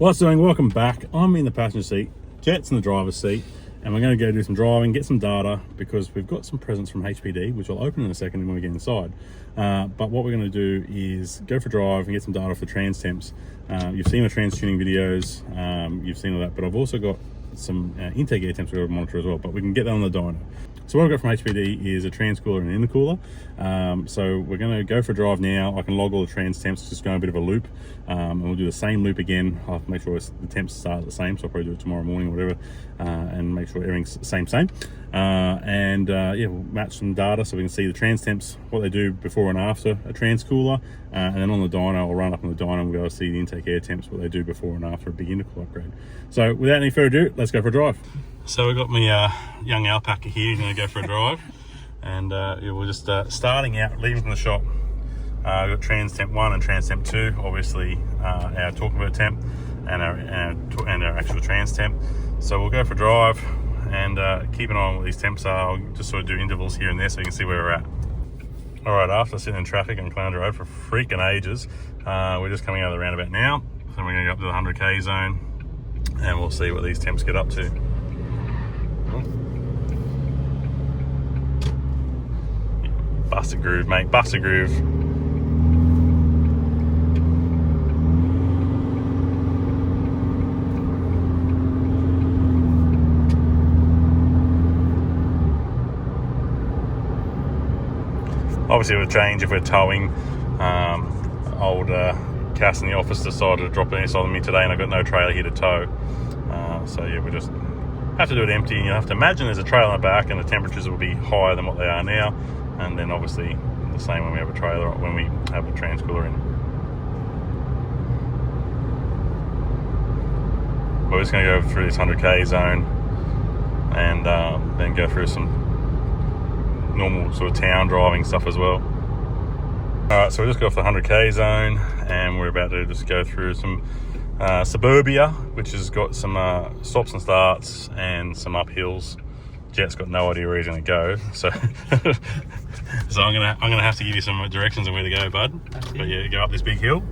What's doing? Welcome back. I'm in the passenger seat, Jet's in the driver's seat, and we're going to go do some driving, get some data, because we've got some presents from HPD, which I'll open in a second when we get inside. But what we're going to do is go for a drive and get some data for trans temps. You've seen my trans tuning videos, you've seen all that, but I've also got some intake air temps we've got to monitor as well, but we can get that on the dyno. So what I've got from HPD is a transcooler and an intercooler. So we're going to go for a drive now. I can log all the trans temps, just go a bit of a loop, and we'll do the same loop again. I'll have to make sure the temps start the same, so I'll probably do it tomorrow morning or whatever, and make sure everything's same. Yeah, we'll match some data so we can see the trans temps, what they do before and after a transcooler, and then on the dyno, I'll run up on the dyno and we'll be able to see the intake air temps, what they do before and after a big intercooler upgrade. So without any further ado, let's go for a drive. So we've got my young alpaca here, going to go for a drive, and yeah, we're just starting out, leaving from the shop. We've got trans temp 1 and trans temp 2, obviously our talk about temp and our actual trans temp. So we'll go for a drive and keep an eye on what these temps are. I'll just sort of do intervals here and there so you can see where we're at. All right, after sitting in traffic on Clounder Road for freaking ages, we're just coming out of the roundabout now. So we're going to go up to the 100k zone and we'll see what these temps get up to. Busted groove, mate, busted groove. Obviously it would change if we're towing. Old Cass in the office decided to drop it inside of me today and I've got no trailer here to tow. So yeah, we just have to do it empty, and you'll have to imagine there's a trailer in the back and the temperatures will be higher than what they are now. And then obviously the same when we have a trailer, when we have a transcooler in. We're just going to go through this 100k zone and then go through some normal sort of town driving stuff as well. Alright, so we just got off the 100k zone and we're about to just go through some suburbia, which has got some stops and starts and some uphills. Jet's got no idea where he's going to go, so so I'm gonna have to give you some directions on where to go, bud. But yeah, go up this big hill.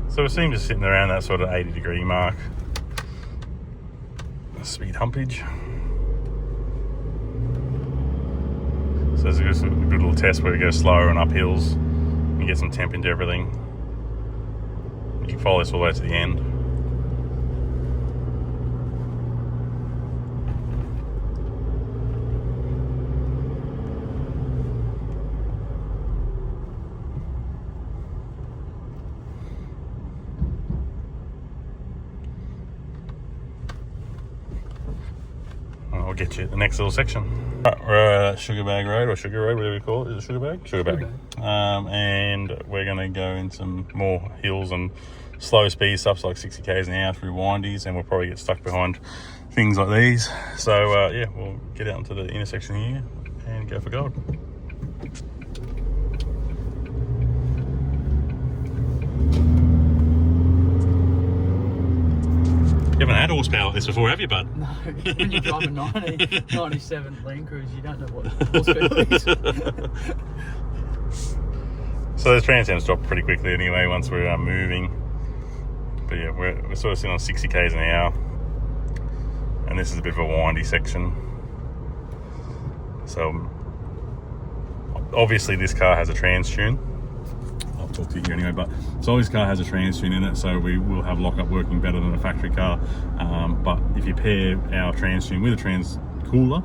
So we seem to sitting around that sort of 80-degree mark. Speed humpage. So there's a good little test where we go slower and up hills and get some temp into everything. You can follow this all the way to the end. I'll get you at the next little section. Right, we're at Sugar Bag Road, or Sugar Road, whatever you call it. Is it Sugar Bag? Sugar Bag. And we're going to go in some more hills and slow speed stuff, like 60 k's an hour through windies, and we'll probably get stuck behind things like these. So yeah, we'll get out into the intersection here and go for gold. You haven't had horsepower like this before, have you, bud? No, when you drive a 97 Land Cruiser, you don't know what horsepower is. So those trans temps drop pretty quickly anyway once we're moving. But yeah, we're sort of sitting on 60 k's an hour. And this is a bit of a windy section. So obviously this car has a trans tune. I'll talk to you anyway, but so this car has a trans tune in it, so we will have lockup working better than a factory car. But if you pair our trans tune with a trans cooler,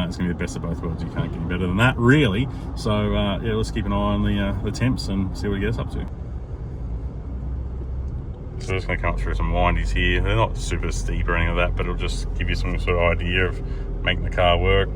it's going to be the best of both worlds. You can't get any better than that, really. So yeah, let's keep an eye on the temps and see what it gets up to. So just going to come up through some windies here. They're not super steep or anything like that, but it'll just give you some sort of idea of making the car work.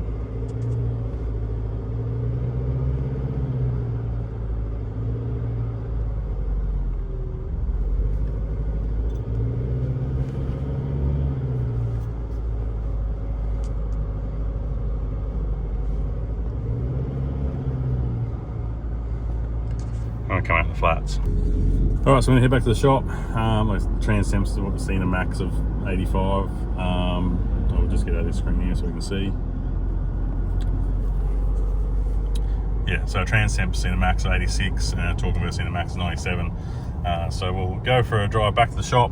when we come out in the flats. All right, so I'm gonna head back to the shop. My trans temps is what we've seen, a max of 85. I'll just get out of this screen here so we can see. Yeah, so trans temps seen a max of 86, and talking about seen a max of 97. So we'll go for a drive back to the shop,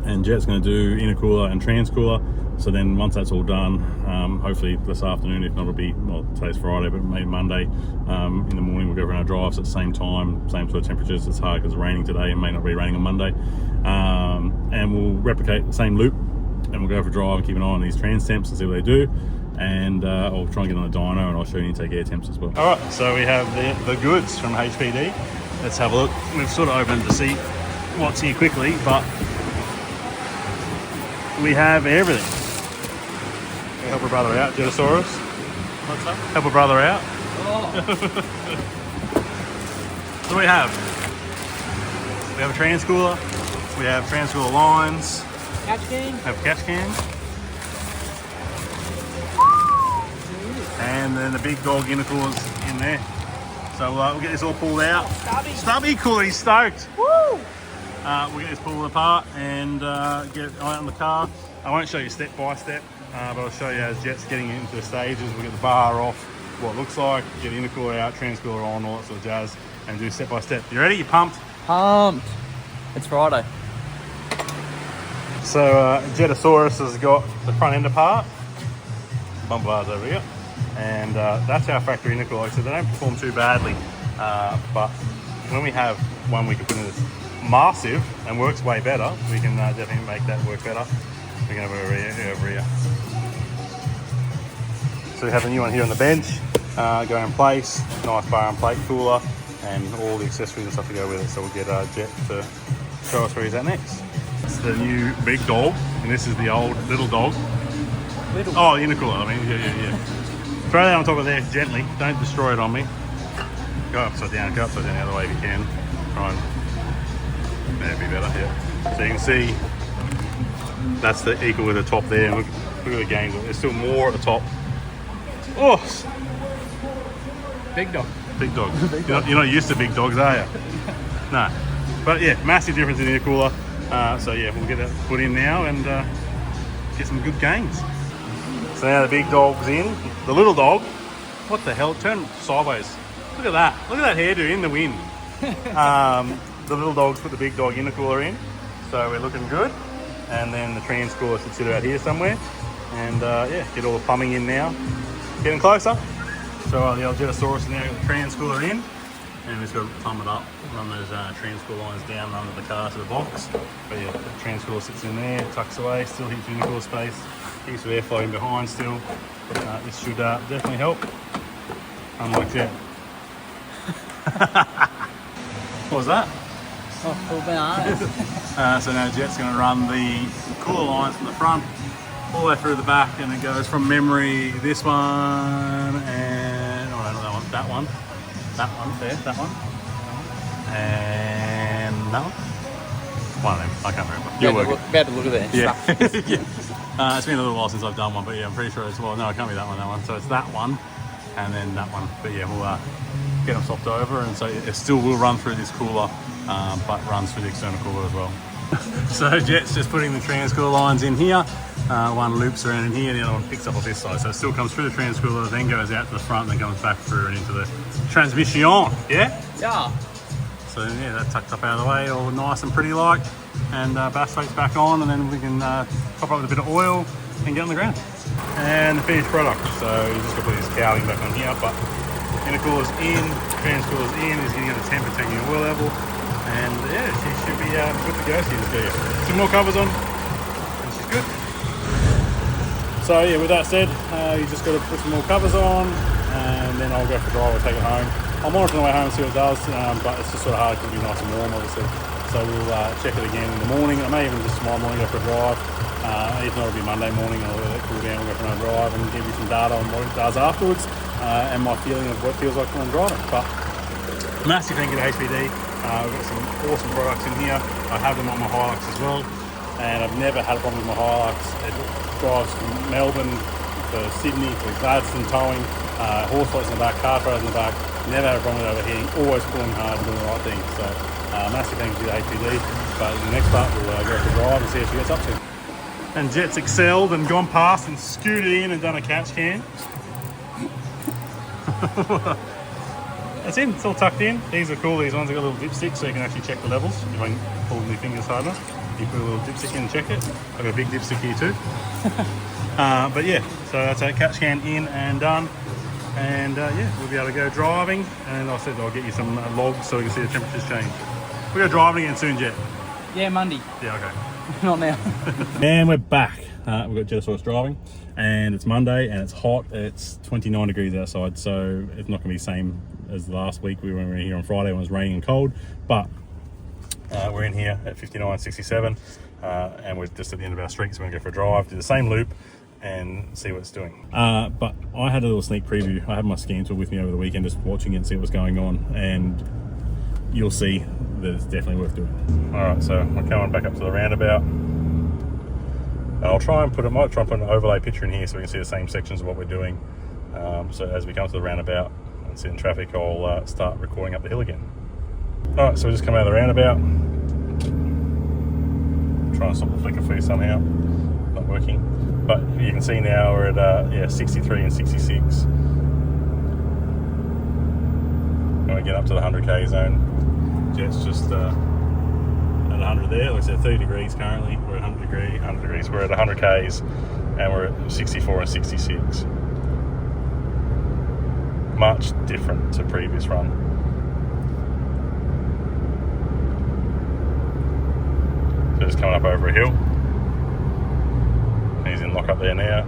and Jet's going to do intercooler and transcooler. So then once that's all done, hopefully this afternoon, if not it'll be, well, today's Friday, but maybe Monday, in the morning we'll go for our drives at the same time, same sort of temperatures. It's hard because it's raining today and may not be raining on Monday. And we'll replicate the same loop, and we'll go for a drive and keep an eye on these trans temps and see what they do. And I'll try and get on a dyno, and I'll show you intake air temps as well. All right, so we have the goods from HPD. Let's have a look. We've sort of opened to see what's here quickly, but we have everything. Help a brother out, Jetosaurus. What's up? Help a brother out. Oh. So we have a transcooler. We have transcooler lines. Catch game. We have a catch can. And then the big dog intercoolers in there. So we'll get this all pulled out. Stubby cooler, he's stoked. Woo! We'll get this pulled apart and get it out in the car. I won't show you step by step, but I'll show you as Jet's getting into the stages. We'll get the bar off, what it looks like, get the intercooler out, transcooler on, all that sort of jazz, and do step by step. You ready? You pumped? Pumped. It's Friday. So Jetosaurus has got the front end apart. Bumper bars over here. And that's our factory intercooler. So they don't perform too badly, but when we have one we can put in that's massive and works way better, we can definitely make that work better. We can have it over here. So we have a new one here on the bench, going in place, nice bar and plate cooler, and all the accessories and stuff to go with it. So we'll get Jet to show us where he's at next. It's the new big dog, and this is the old little dog. Little. Oh, the intercooler, I mean, yeah. Throw that on top of there gently. Don't destroy it on me. Go upside down the other way if you can. Try and... That'd be better, yeah. So you can see that's the equal with the top there. Look at the gains. There's still more at the top. Oh! Big dog. Big dog. You're not used to big dogs, are you? No. But yeah, massive difference in the intercooler. So yeah, we'll get that put in now and get some good gains. So now the big dog's in. The little dog, what the hell? Turn sideways. Look at that. Look at that hairdo in the wind. The little dog's put the big dog intercooler in. So we're looking good. And then the transcooler should sit out here somewhere. And yeah, get all the plumbing in now. Getting closer. So the old Jetosaurus now got the transcooler in. And we've just got to plumb it up. Run those transcooler lines down under the car to the box. But yeah, the transcooler sits in there, tucks away, still heaps of intercooler space. Keeps the airflow in behind still. This should definitely help. Unlike Jet. What was that? Oh, cool bananas. So now Jet's going to run the cooler lines from the front all the way through the back, and it goes from memory this one and that one there, that one, and that one. One of them, I can't remember. You'll work it. About to look at that. Yeah. Yeah. It's been a little while since I've done one, but yeah, I'm pretty sure it's, well, no, it can't be that one. So it's that one, and then that one. But yeah, we'll get them swapped over, and so it still will run through this cooler, but runs through the external cooler as well. So Jet's just putting the transcooler lines in here. One loops around in here, and the other one picks up off this side. So it still comes through the transcooler, then goes out to the front, then comes back through and into the transmission. Yeah? Yeah. So yeah, that's tucked up out of the way, all nice and pretty like. And bass plate's back on, and then we can top up with a bit of oil and get on the ground. And the finished product. So you just got to put this cowling back on here, but intercooler's in, transcooler's in, is getting at the temp and taking the oil level. And yeah, she should be good to go. So you just got some more covers on, and she's good. So yeah, with that said, you just got to put some more covers on, and then I'll go for a drive or take it home. I'll monitor on the way home and see what it does, but it's just sort of hard because it'll be nice and warm, obviously. So we'll check it again in the morning. I may even just tomorrow morning go for a drive. If not, it'll be Monday morning, and I'll let it cool down, we'll go for another drive and give you some data on what it does afterwards, and my feeling of what it feels like when I'm driving. But massive thank you to HPD. We've got some awesome products in here. I have them on my Hilux as well, and I've never had a problem with my Hilux. It drives from Melbourne for Sydney, for Gladstone towing, horse lights in the back, car trailers in the back. Never had a problem with overheating, always pulling hard and doing the right thing. So massive thank you to HPD. But in the next part we'll go for a drive and see what she gets up to. And Jet's excelled and gone past and scooted in and done a catch can. It's in, it's all tucked in. These are cool, these ones have got a little dipstick so you can actually check the levels. If I can pull my fingers hard enough, you put a little dipstick in and check it. I've got a big dipstick here too. But yeah, so that's a catch can in and done. And yeah, we'll be able to go driving. And I said I'll get you some logs so we can see the temperatures change. We'll go driving again soon, Jet. Yeah, Monday. Yeah, okay. Not now. And we're back. We've got Jetasaurus driving, and it's Monday, and it's hot. It's 29 degrees outside, so it's not going to be the same as last week. We were here on Friday when it was raining and cold, but we're in here at 59, 67, and we're just at the end of our street, so we're going to go for a drive, do the same loop, and see what it's doing. But I had a little sneak preview. I had my scan tool with me over the weekend, just watching it and see what was going on, and you'll see that it's definitely worth doing. All right, so we're coming back up to the roundabout. And I'll try and put an overlay picture in here so we can see the same sections of what we're doing. So as we come to the roundabout and sit in traffic, I'll start recording up the hill again. All right, so we just come out of the roundabout. Trying to stop the flicker for you somehow. Not working. But you can see now we're at 63 and 66. When we get up to the 100k zone, Jet's just at 100 there. Like I said, 30 degrees currently. We're at 100 degrees. We're at 100 k's and we're at 64 and 66. Much different to previous run. So just coming up over a hill. He's in lock up there now.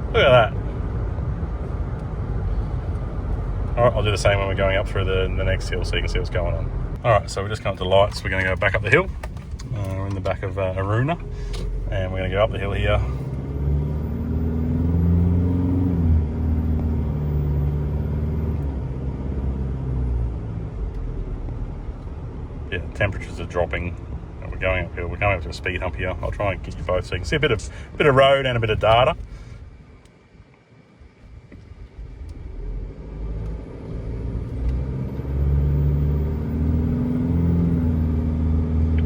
Look at that. Alright, I'll do the same when we're going up through the next hill so you can see what's going on. Alright, so we just come up to the lights. We're going to go back up the hill. We're in the back of Aruna, and we're going to go up the hill here. Yeah, temperatures are dropping. We're going uphill. We're going up to a speed hump here. I'll try and get you both so you can see a bit of road and a bit of data.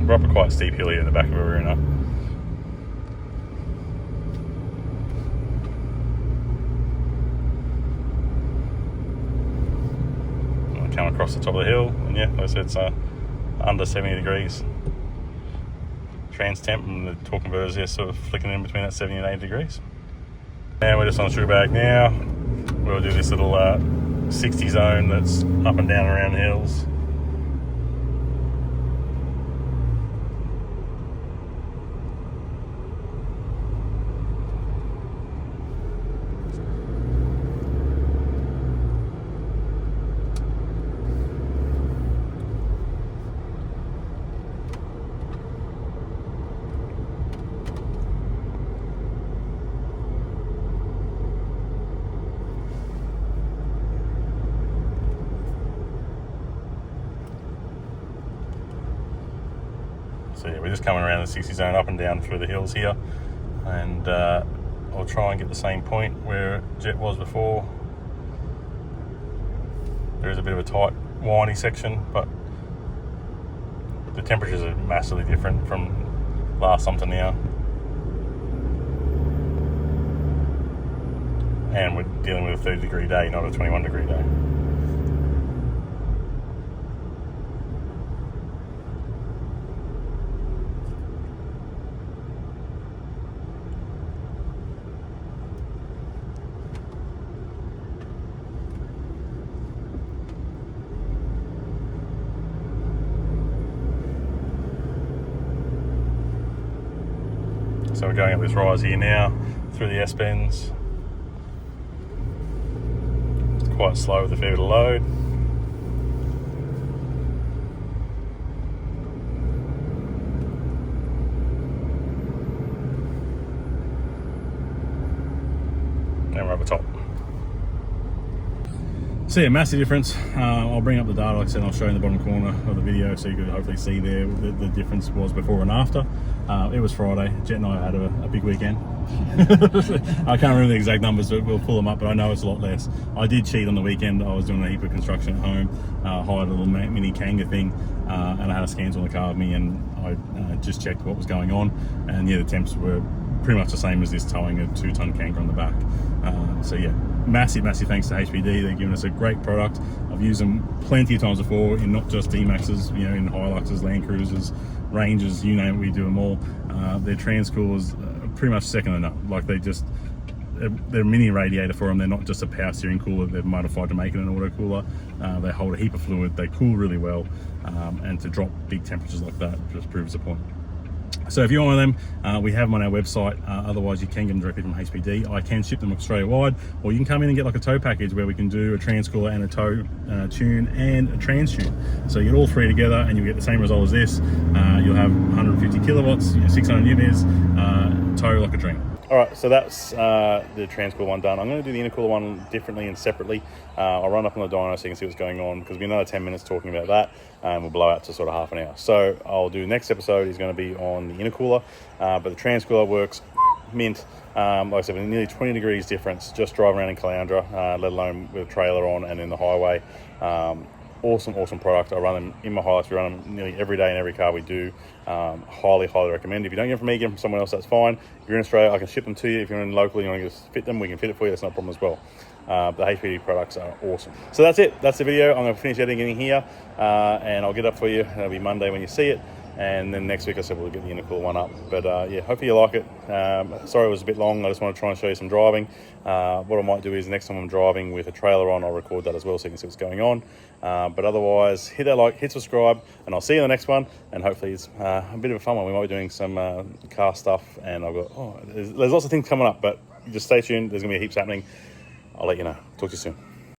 We're up a quite steep hill here in the back of Aruna. I come across the top of the hill, and yeah, like I said, it's under 70 degrees. Trans temp, and the torque converter's there sort of flicking in between that 70 and 80 degrees. And we're just on the sugar bag now. We'll do this little 60 zone that's up and down around hills. So yeah, we're just coming around the 60 zone up and down through the hills here, and I'll try and get the same point where Jet was before. There is a bit of a tight, windy section, but the temperatures are massively different from last time to now. And we're dealing with a 30 degree day, not a 21 degree day. So we're going up this rise here now through the S-bends. It's quite slow with a fair bit of load. And we're up the top. So yeah, massive difference. I'll bring up the data, like I said, I'll show you in the bottom corner of the video so you could hopefully see there the difference was before and after. It was Friday. Jet and I had a big weekend. I can't remember the exact numbers, but we'll pull them up, but I know it's a lot less. I did cheat on the weekend. I was doing a heap of construction at home, hired a little mini Kanga thing, and I had a scans on the car with me, and I just checked what was going on, and yeah, the temps were pretty much the same as this towing a 2-ton Kanga on the back. So yeah, massive thanks to HPD. They've given us a great product. I've used them plenty of times before in not just Dmaxes, you know, in Hiluxes, Land Cruisers, Rangers, you name it, we do them all. Their Transcoolers are pretty much second to none. Like they're a mini radiator for them. They're not just a power steering cooler. They've modified to make it an auto cooler. They hold a heap of fluid. They cool really well, and to drop big temperatures like that just proves the point. So if you want them, we have them on our website. Otherwise, you can get them directly from HPD. I can ship them Australia-wide, or you can come in and get like a tow package where we can do a Transcooler and a tow tune and a trans tune. So you get all three together, and you'll get the same result as this. You'll have 150 kilowatts, 600 newtons, tow like a dream. All right, so that's the Transcooler one done. I'm going to do the Intercooler one differently and separately. I'll run up on the dyno so you can see what's going on, because we'll be another 10 minutes talking about that, and we'll blow out to sort of half an hour. So I'll do next episode is going to be on the Intercooler, but the Transcooler works mint. Like I said, with nearly 20 degrees difference, just driving around in Caloundra, let alone with a trailer on and in the highway. Awesome product. I run them in my Hilux. We run them nearly every day in every car we do. Highly recommend. If you don't get them from me, get them from someone else, that's fine. If you're in Australia, I can ship them to you. If you're in locally, you want to just fit them, we can fit it for you. That's not a problem as well. The HPD products are awesome. So that's it. That's the video. I'm going to finish editing here, and I'll get up for you. It'll be Monday when you see it. And then next week I said we'll get the Intercooler one up. But yeah, hopefully you like it. Sorry it was a bit long. I just want to try and show you some driving. What I might do is next time I'm driving with a trailer on, I'll record that as well so you can see what's going on. But otherwise, hit that like, hit subscribe, and I'll see you in the next one. And hopefully it's a bit of a fun one. We might be doing some car stuff, and I've got, there's lots of things coming up, but just stay tuned. There's going to be heaps happening. I'll let you know. Talk to you soon.